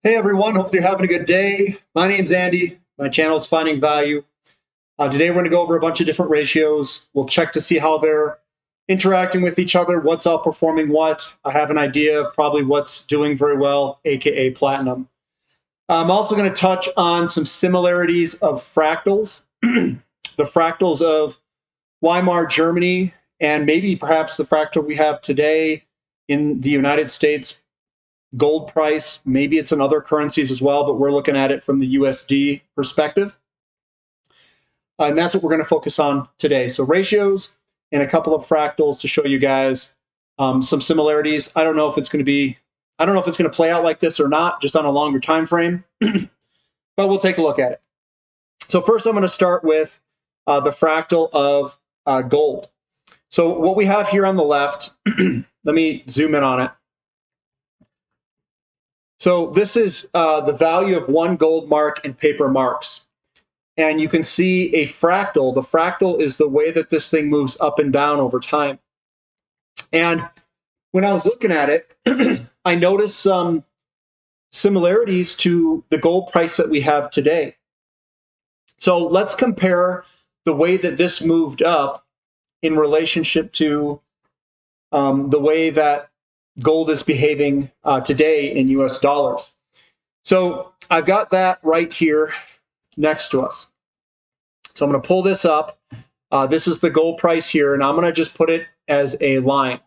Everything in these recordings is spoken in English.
Hey everyone, hope you're having a good day. My name's Andy. My channel is Finding Value. Today we're going to go over a bunch of different ratios. We'll check to see how they're interacting with each other, what's outperforming what. I have an idea of probably what's doing very well, aka platinum. I'm also going to touch on some similarities of fractals, the fractals of Weimar Germany, and maybe perhaps the fractal we have today in the United States gold price. Maybe it's in other currencies as well, but we're looking at it from the USD perspective. And that's what we're going to focus on today. So ratios and a couple of fractals to show you guys some similarities. I don't know if it's going to play out like this or not, just on a longer time frame, but we'll take a look at it. So first I'm going to start with the fractal of gold. So what we have here on the left, let me zoom in on it. So this is the value of one gold mark in paper marks. And you can see a fractal. The fractal is the way that this thing moves up and down over time. And when I was looking at it, I noticed some similarities to the gold price that we have today. So let's compare the way that this moved up in relationship to the way that gold is behaving today in US dollars. So I've got that right here next to us. So I'm going to pull this up. This is the gold price here, and I'm going to just put it as a line.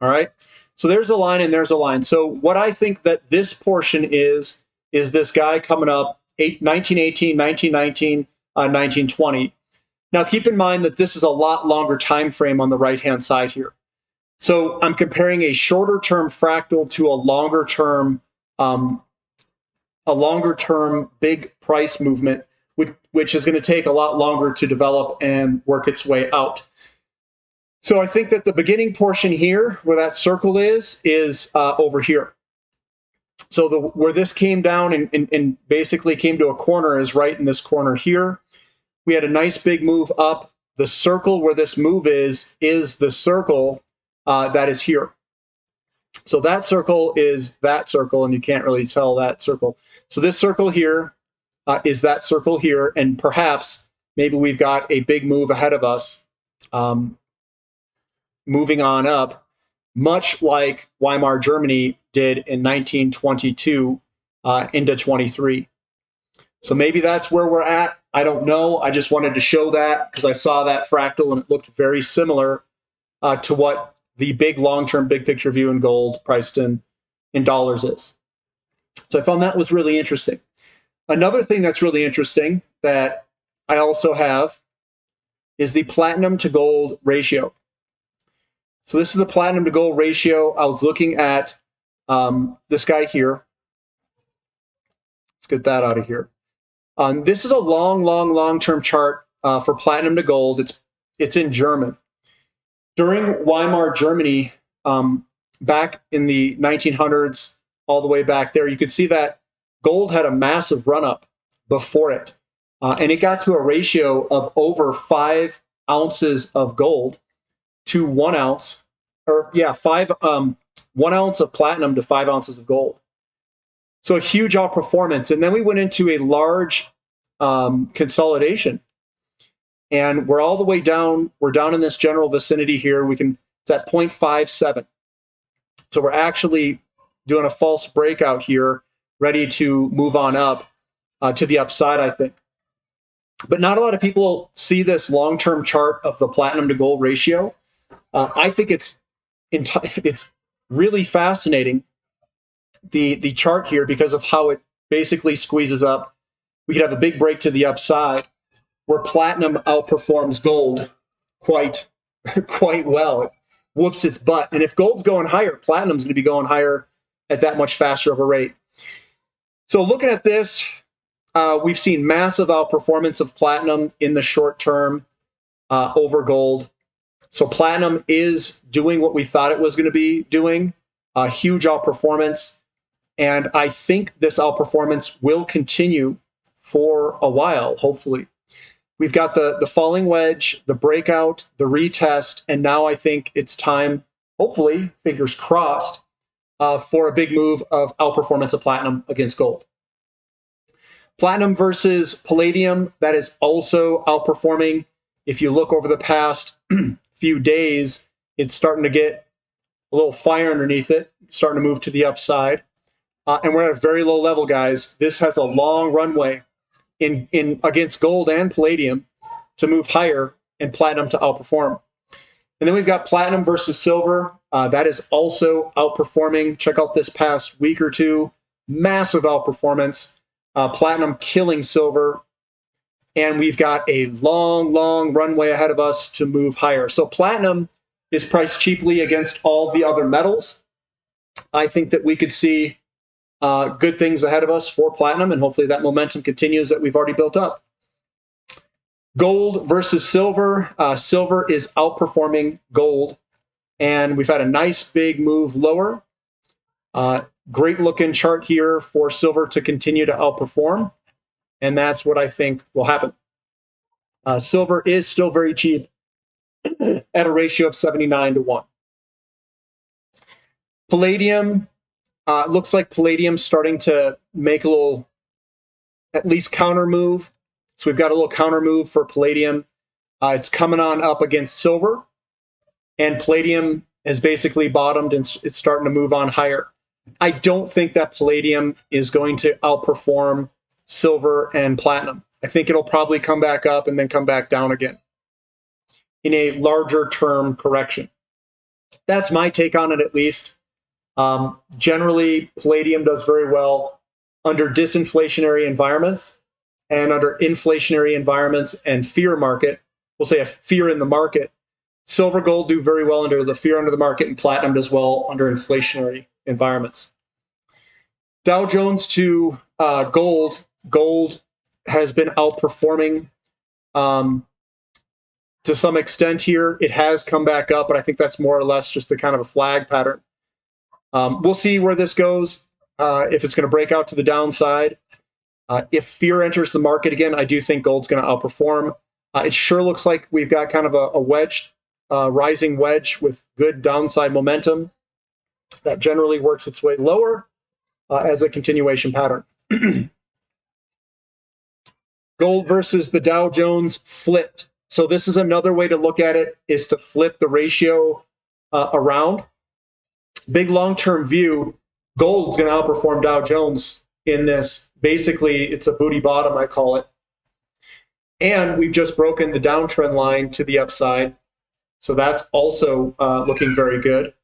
All right. So there's a line and there's a line. So what I think that this portion is this guy coming up 1918, 1919, 1920. Now keep in mind that this is a lot longer time frame on the right-hand side here. So I'm comparing a shorter term fractal to a longer term big price movement, which is going to take a lot longer to develop and work its way out. So I think that the beginning portion here, where that circle is over here. So where this came down and basically came to a corner is right in this corner here. We had a nice big move up. The circle where this move is the circle that is here. So that circle is that circle, and you can't really tell that circle. So this circle here is that circle here, and perhaps maybe we've got a big move ahead of us, moving on up, much like Weimar Germany did in 1922 into 23. So maybe that's where we're at. I don't know. I just wanted to show that because I saw that fractal and it looked very similar to what the big long-term big picture view in gold priced in dollars is. So I found that was really interesting. Another thing that's really interesting that I also have is the platinum to gold ratio. So this is the platinum to gold ratio. I was looking at this guy here. Let's get that out of here. This is a long-term chart for platinum to gold. It's in German. During Weimar Germany, back in the 1900s, all the way back there, you could see that gold had a massive run-up before it. And it got to a ratio of over 5 ounces of gold to 1 ounce, or yeah, 1 ounce of platinum to 5 ounces of gold. So a huge outperformance. And then we went into a large consolidation. And we're all the way down. We're down in this general vicinity here. It's at 0.57. So we're actually doing a false breakout here, ready to move on up to the upside, I think. But not a lot of people see this long-term chart of the platinum to gold ratio. I think it's really fascinating, the chart here, because of how it basically squeezes up. We could have a big break to the upside, where platinum outperforms gold quite well. It whoops its butt. And if gold's going higher, platinum's going to be going higher at that much faster of a rate. So looking at this, we've seen massive outperformance of platinum in the short term over gold. So platinum is doing what we thought it was going to be doing, a huge outperformance. And I think this outperformance will continue for a while, hopefully. We've got the falling wedge, the breakout, the retest, and now I think it's time, hopefully, fingers crossed, for a big move of outperformance of platinum against gold. Platinum versus palladium, that is also outperforming. If you look over the past few days, it's starting to get a little fire underneath it, starting to move to the upside. And we're at a very low level, guys. This has a long runway in against gold and palladium to move higher and platinum to outperform. And then we've got platinum versus silver. That is also outperforming. Check out this past week or two. Massive outperformance. Platinum killing silver. And we've got a long, long runway ahead of us to move higher. So platinum is priced cheaply against all the other metals. I think that we could see good things ahead of us for platinum, and hopefully that momentum continues that we've already built up. Gold versus silver. Silver is outperforming gold, and we've had a nice big move lower. Great looking chart here for silver to continue to outperform, and that's what I think will happen. Silver is still very cheap at a ratio of 79-1. Palladium, looks like Palladium's starting to make a little, at least counter move. So we've got a little counter move for Palladium. It's coming on up against silver, and Palladium has basically bottomed and it's starting to move on higher. I don't think that Palladium is going to outperform silver and platinum. I think it'll probably come back up and then come back down again in a larger term correction. That's my take on it, at least. Generally, Palladium does very well under disinflationary environments and under inflationary environments and fear market. We'll say a fear in the market. Silver, gold do very well under the fear under the market, and platinum does well under inflationary environments. Dow Jones to gold. Gold has been outperforming to some extent here. It has come back up, but I think that's more or less just a kind of a flag pattern. We'll see where this goes, if it's going to break out to the downside. If fear enters the market again, I do think gold's going to outperform. It sure looks like we've got kind of a wedge, rising wedge with good downside momentum that generally works its way lower as a continuation pattern. Gold versus the Dow Jones flipped. So this is another way to look at it, is to flip the ratio around. Big long-term view, gold's going to outperform Dow Jones in this. Basically, it's a booty bottom, I call it. And we've just broken the downtrend line to the upside. So that's also looking very good.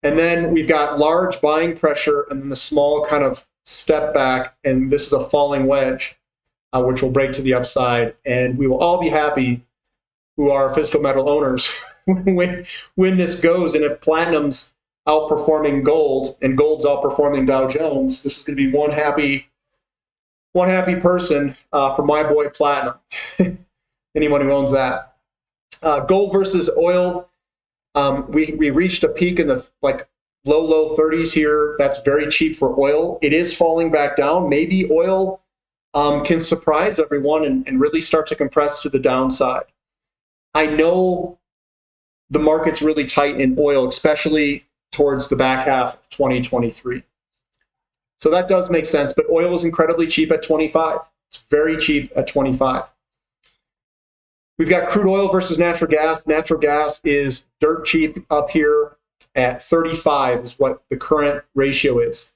And then we've got large buying pressure and then the small kind of step back. And this is a falling wedge, which will break to the upside. And we will all be happy who are physical metal owners when this goes. And if platinum's outperforming gold and gold's outperforming Dow Jones, this is going to be one happy person for my boy platinum. Anyone who owns that. Gold versus oil. We reached a peak in the low 30s here. That's very cheap for oil. It is falling back down. Maybe oil can surprise everyone and really start to compress to the downside. I know the market's really tight in oil, especially towards the back half of 2023. So that does make sense, but oil is incredibly cheap at 25. It's very cheap at 25. We've got crude oil versus natural gas. Natural gas is dirt cheap up here at 35 is what the current ratio is.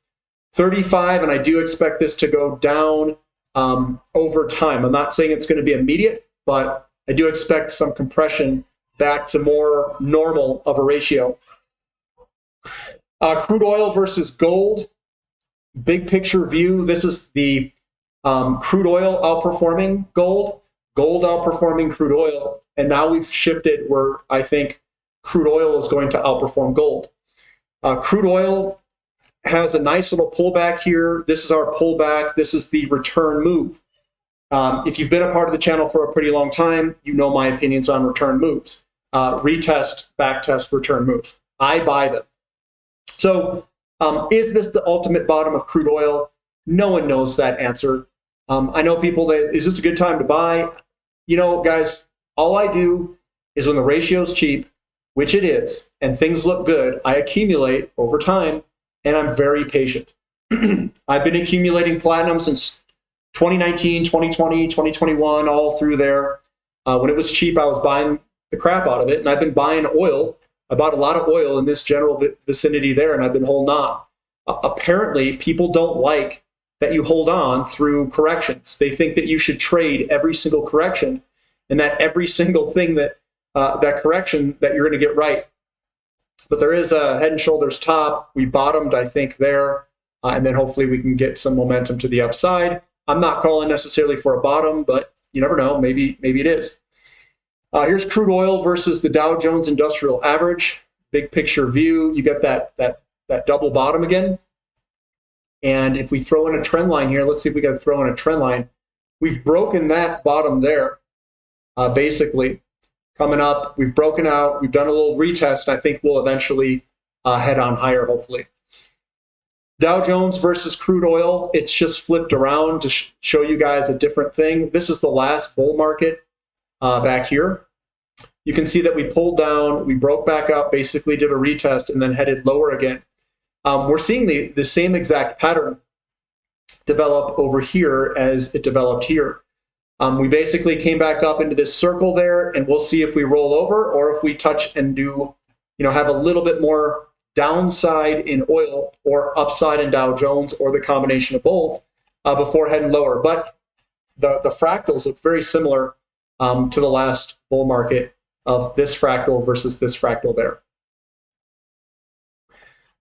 35, and I do expect this to go down over time. I'm not saying it's going to be immediate, but I do expect some compression back to more normal of a ratio. Crude oil versus gold. Big picture view. This is the crude oil outperforming gold, gold outperforming crude oil, and now we've shifted where I think crude oil is going to outperform gold. Crude oil has a nice little pullback here. This is our pullback. This is the return move. If you've been a part of the channel for a pretty long time, you know my opinions on return moves. Retest, backtest, return moves. I buy them. So is this the ultimate bottom of crude oil? No one knows that answer. I know people that, is this a good time to buy? You know, guys, all I do is when the ratio is cheap, which it is, and things look good, I accumulate over time and I'm very patient. I've been accumulating platinum since 2019, 2020, 2021, all through there. When it was cheap, I was buying the crap out of it, and I've been buying oil. I bought a lot of oil in this general vicinity there, and I've been holding on. Apparently, people don't like that you hold on through corrections. They think that you should trade every single correction, and that every single thing that that correction that you're going to get right. But there is a head and shoulders top. We bottomed, I think, there, and then hopefully we can get some momentum to the upside. I'm not calling necessarily for a bottom, but you never know. Maybe it is. Here's crude oil versus the Dow Jones Industrial Average. Big picture view. You get that double bottom again. And if we throw in a trend line here, let's see if we got to throw in a trend line. We've broken that bottom there, basically. Coming up, we've broken out. We've done a little retest. I think we'll eventually head on higher, hopefully. Dow Jones versus crude oil. It's just flipped around to show you guys a different thing. This is the last bull market back here. You can see that we pulled down, we broke back up, basically did a retest, and then headed lower again. We're seeing the same exact pattern develop over here as it developed here. We basically came back up into this circle there, and we'll see if we roll over or if we touch and do, have a little bit more downside in oil or upside in Dow Jones or the combination of both before heading lower. But the fractals look very similar to the last bull market of this fractal versus this fractal there.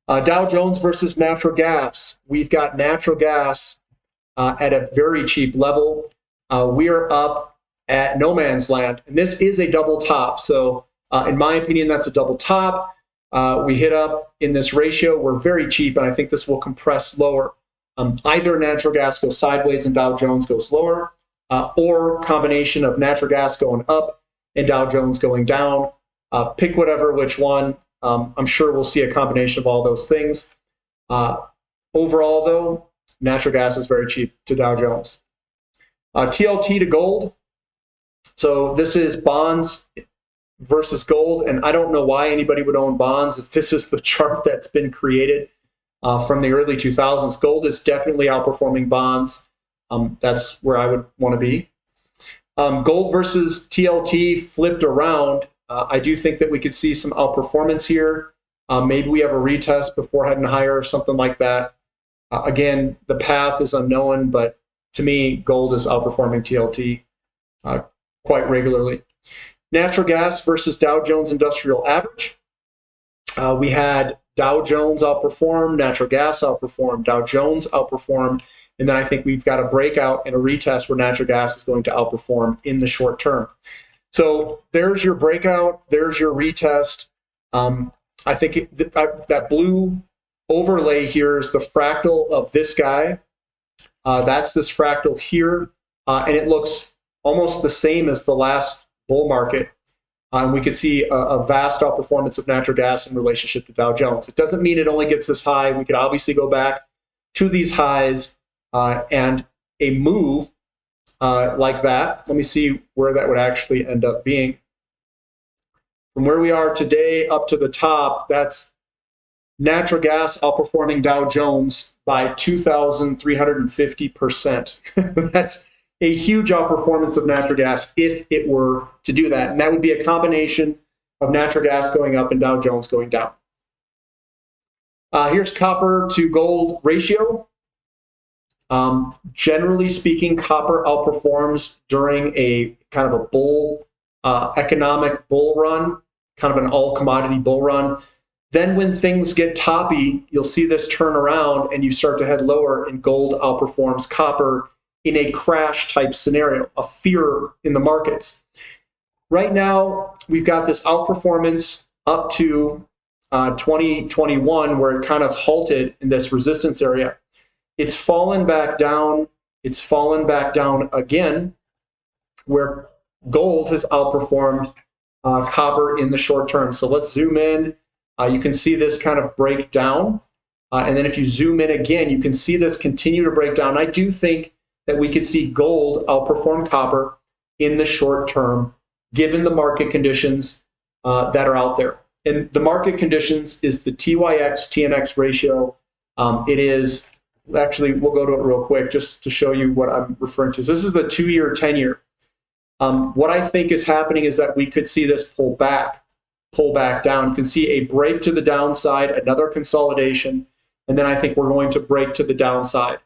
Dow Jones versus natural gas. We've got natural gas at a very cheap level. We are up at no man's land, and this is a double top. So in my opinion, that's a double top. We hit up in this ratio. We're very cheap, and I think this will compress lower. Either natural gas goes sideways and Dow Jones goes lower, or combination of natural gas going up and Dow Jones going down. Pick which one. I'm sure we'll see a combination of all those things. Overall, though, natural gas is very cheap to Dow Jones. TLT to gold. So this is bonds versus gold, and I don't know why anybody would own bonds if this is the chart that's been created from the early 2000s. Gold is definitely outperforming bonds. That's where I would want to be. Gold versus TLT flipped around. I do think that we could see some outperformance here. Maybe we have a retest before heading higher or something like that. Again, the path is unknown, but to me, gold is outperforming TLT quite regularly. Natural gas versus Dow Jones Industrial Average. We had Dow Jones outperform, natural gas outperform, Dow Jones outperformed, and then I think we've got a breakout and a retest where natural gas is going to outperform in the short term. So there's your breakout, there's your retest. I think that blue overlay here is the fractal of this guy. That's this fractal here, and it looks almost the same as the last bull market. We could see a vast outperformance of natural gas in relationship to Dow Jones. It doesn't mean it only gets this high. We could obviously go back to these highs and a move like that. Let me see where that would actually end up being. From where we are today up to the top, that's natural gas outperforming Dow Jones by 2,350%. That's a huge outperformance of natural gas if it were to do that. And that would be a combination of natural gas going up and Dow Jones going down. Here's copper to gold ratio. Generally speaking, copper outperforms during a kind of a bull, economic bull run, kind of an all commodity bull run. Then when things get toppy, you'll see this turn around and you start to head lower, and gold outperforms copper in a crash type scenario, a fear in the markets. Right now, we've got this outperformance up to 2021 where it kind of halted in this resistance area. It's fallen back down. It's fallen back down again where gold has outperformed copper in the short term. So let's zoom in. You can see this kind of break down. And then if you zoom in again, you can see this continue to break down. I do think that we could see gold outperform copper in the short term, given the market conditions that are out there. And the market conditions is the TYX-TNX ratio It is, actually, we'll go to it real quick just to show you what I'm referring to. So this is the 2-year, 10-year. What I think is happening is that we could see this pull back down. You can see a break to the downside, another consolidation, and then I think we're going to break to the downside.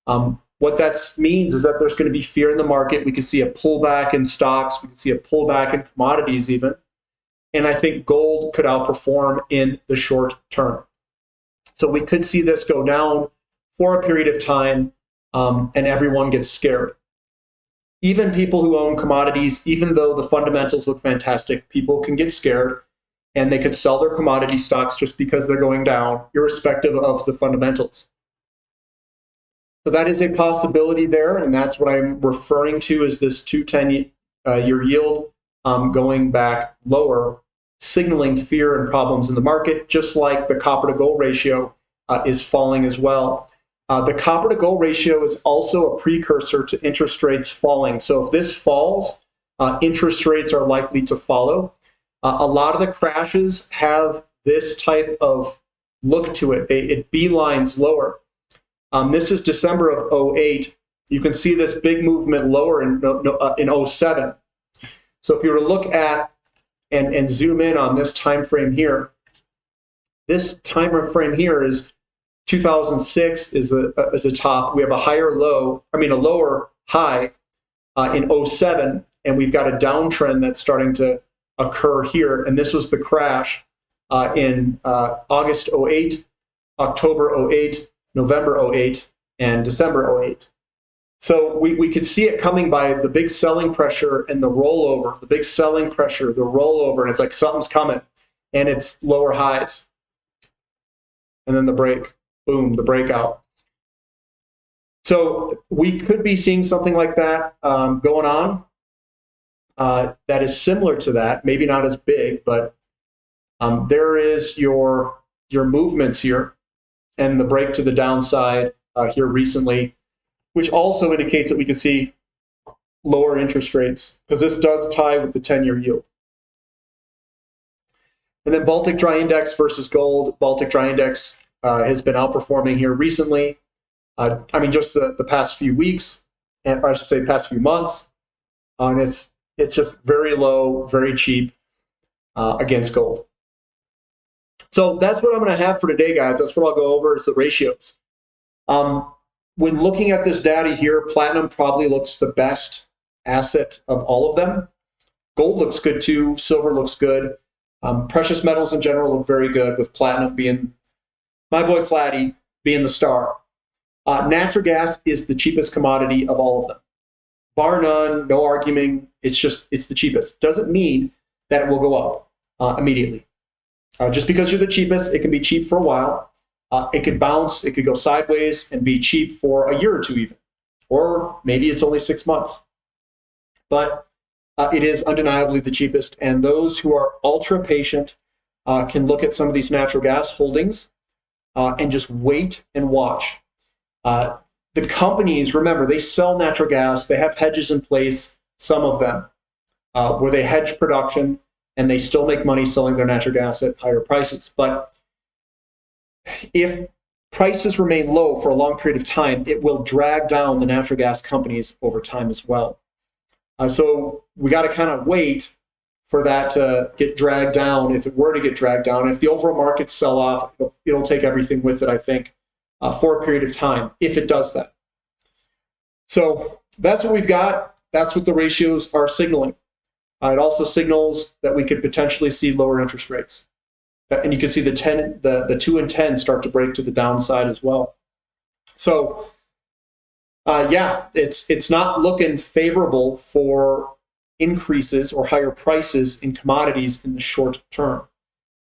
What that means is that there's going to be fear in the market. We could see a pullback in stocks. We could see a pullback in commodities even. And I think gold could outperform in the short term. So we could see this go down for a period of time, and everyone gets scared. Even people who own commodities, even though the fundamentals look fantastic, people can get scared, and they could sell their commodity stocks just because they're going down, irrespective of the fundamentals. So that is a possibility there, and that's what I'm referring to as this 2-10-year yield going back lower, signaling fear and problems in the market, just like the copper to gold ratio is falling as well. The copper to gold ratio is also a precursor to interest rates falling. So if this falls, interest rates are likely to follow. A lot of the crashes have this type of look to it. It beelines lower. This is December of 08. You can see this big movement lower in 07. So if you were to look at and zoom in on this time frame here, this time frame here is 2006 is a top. We have a lower high in 07, and we've got a downtrend that's starting to occur here. And this was the crash in August 08, October 08, November 08, and December 08. So we could see it coming by the big selling pressure and the rollover, the big selling pressure, the rollover, and it's like something's coming, and it's lower highs. And then the break, boom, the breakout. So we could be seeing something like that going on that is similar to that, maybe not as big, but there is your movements here and the break to the downside here recently, which also indicates that we could see lower interest rates, because this does tie with the 10-year yield. And then Baltic Dry Index versus gold. Baltic Dry Index has been outperforming here recently. Just the past few weeks, and I should say past few months. And it's just very low, very cheap against gold. So that's what I'm going to have for today, guys. That's what I'll go over is the ratios. When looking at this data here, platinum probably looks the best asset of all of them. Gold looks good too. Silver looks good. Precious metals in general look very good, with platinum being, my boy Platy, being the star. Natural gas is the cheapest commodity of all of them. Bar none, no arguing, it's the cheapest. Doesn't mean that it will go up immediately. Just because you're the cheapest, it can be cheap for a while. It could bounce, it could go sideways and be cheap for a year or two even. Or maybe it's only 6 months. But it is undeniably the cheapest. And those who are ultra patient can look at some of these natural gas holdings and just wait and watch. The companies, remember, they sell natural gas. They have hedges in place, some of them, where they hedge production, and they still make money selling their natural gas at higher prices. But if prices remain low for a long period of time, it will drag down the natural gas companies over time as well. So we got to kind of wait for that to get dragged down, if it were to get dragged down. If the overall markets sell off, it'll take everything with it, I think, for a period of time, if it does that. So that's what we've got. That's what the ratios are signaling. It also signals that we could potentially see lower interest rates. And you can see the 2 and 10 start to break to the downside as well. So yeah, it's not looking favorable for increases or higher prices in commodities in the short term.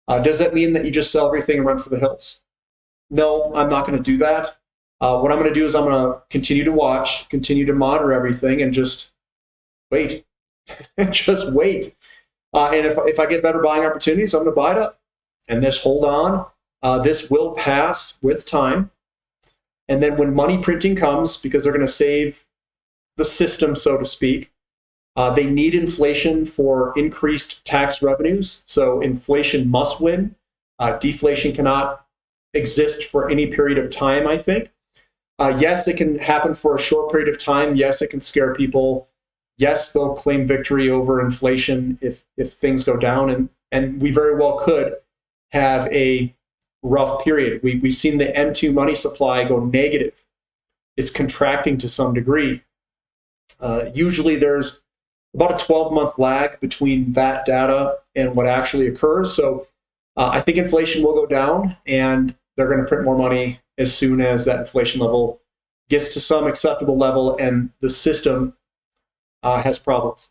Does that mean that you just sell everything and run for the hills? No, I'm not going to do that. What I'm going to do is I'm going to continue to watch, continue to monitor everything, and just wait. Just wait. And if I get better buying opportunities, I'm going to buy it up. And this, hold on. This will pass with time. And then when money printing comes, because they're going to save the system, so to speak, they need inflation for increased tax revenues. So inflation must win. Deflation cannot exist for any period of time, I think. Yes, it can happen for a short period of time. Yes, it can scare people. Yes, they'll claim victory over inflation if things go down, and we very well could have a rough period. We've seen the M2 money supply go negative. It's contracting to some degree. Usually there's about a 12-month lag between that data and what actually occurs. So I think inflation will go down, and they're going to print more money as soon as that inflation level gets to some acceptable level and the system has problems.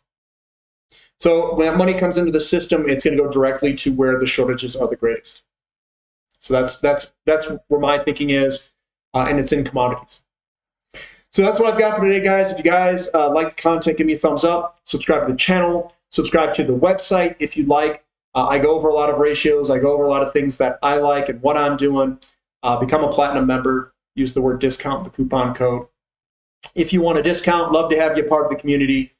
So when that money comes into the system, it's going to go directly to where the shortages are the greatest. So that's where my thinking is, and it's in commodities. So that's what I've got for today, guys. If you guys like the content, give me a thumbs up. Subscribe to the channel. Subscribe to the website if you'd like. I go over a lot of ratios. I go over a lot of things that I like and what I'm doing. Become a platinum member. Use the word discount, the coupon code. If you want a discount, love to have you a part of the community.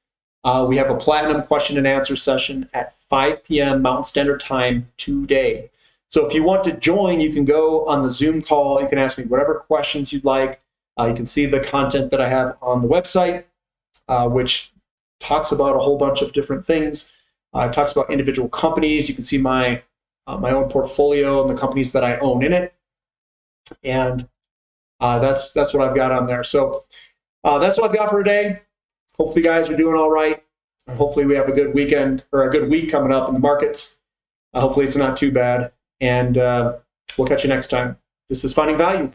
We have a platinum question and answer session at 5 p.m. Mountain Standard Time today. So if you want to join, you can go on the Zoom call. You can ask me whatever questions you'd like. You can see the content that I have on the website, which talks about a whole bunch of different things. It talks about individual companies. You can see my own portfolio and the companies that I own in it. And that's what I've got on there. So that's what I've got for today. Hopefully, you guys are doing all right. Hopefully, we have a good weekend or a good week coming up in the markets. Hopefully, it's not too bad. And we'll catch you next time. This is Finding Value.